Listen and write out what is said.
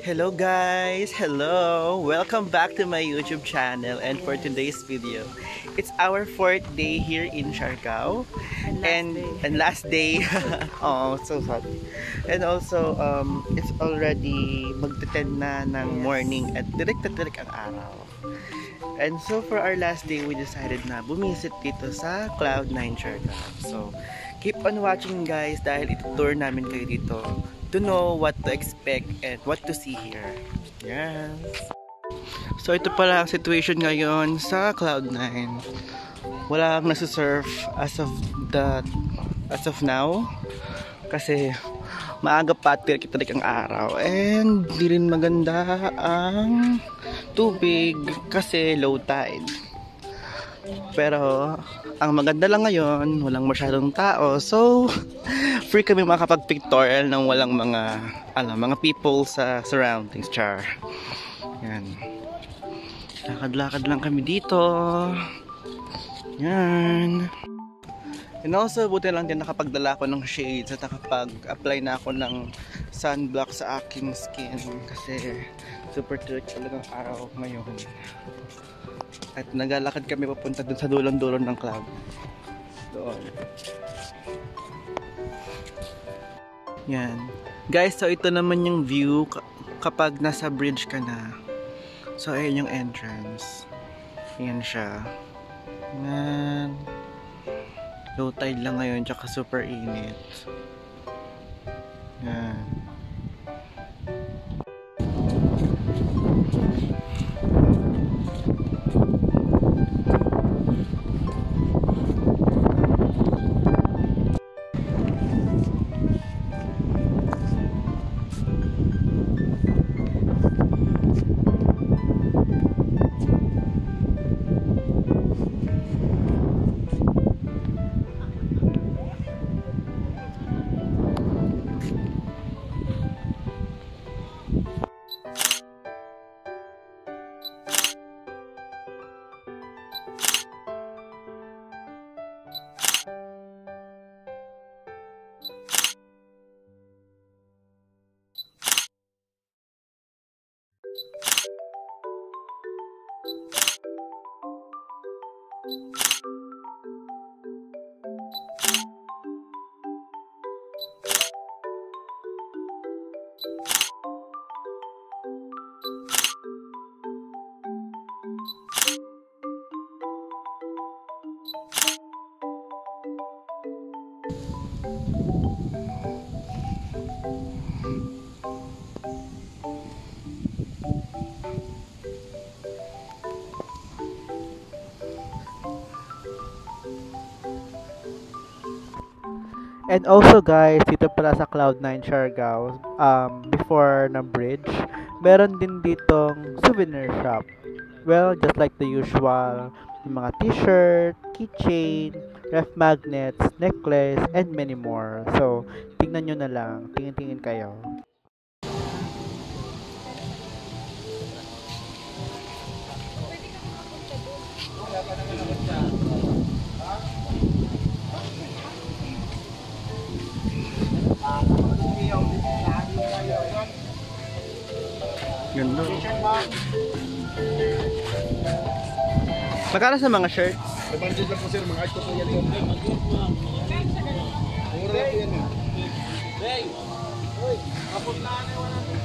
Hello guys! Hello! Welcome back to my YouTube channel, and for today's video, it's our 4th day here in Siargao and last day. Oh, so sorry. And also it's already magte-10 na ng morning at direct ang araw. And so for our last day, we decided na bumisit dito sa Cloud9 Siargao. So keep on watching guys, dahil itutour namin kayo dito to know what to expect and what to see here. Yes. So ito pala ang situation ngayon sa Cloud9. Walang nasa-surf as of now kasi maaga pa at tirik ang araw, and di rin maganda ang tubig kasi low tide. Pero ang maganda lang ngayon, walang masyadong tao, so free kami makapag-pictorial ng walang mga people sa surroundings. Char. Yan. Lakad-lakad lang kami dito. Yan. And also, buti lang din nakapagdala ako ng shades at nakapag-apply na ako ng sunblock sa aking skin kasi super tirik talagang araw ngayon. At naglalakad kami papunta dun sa dulong-dulo ng club. Doon. Yan. Guys, so ito naman yung view kapag nasa bridge ka na. So ayan yung entrance. Ayan siya. Yan. Low tide lang ngayon, tsaka super init. Yan. And also guys, dito pala sa Cloud9 Siargao, before na bridge, meron din ditong souvenir shop. Well, just like the usual, yung mga t-shirt, keychain, ref magnets, necklace, and many more. So, tingnan nyo na lang, tingin-tingin kayo. Ganda. Magkano sa mga shirts? 500 lang po sir, mga art ko po yan. Mura lang po yan. Hey! Kapot na ano, 100.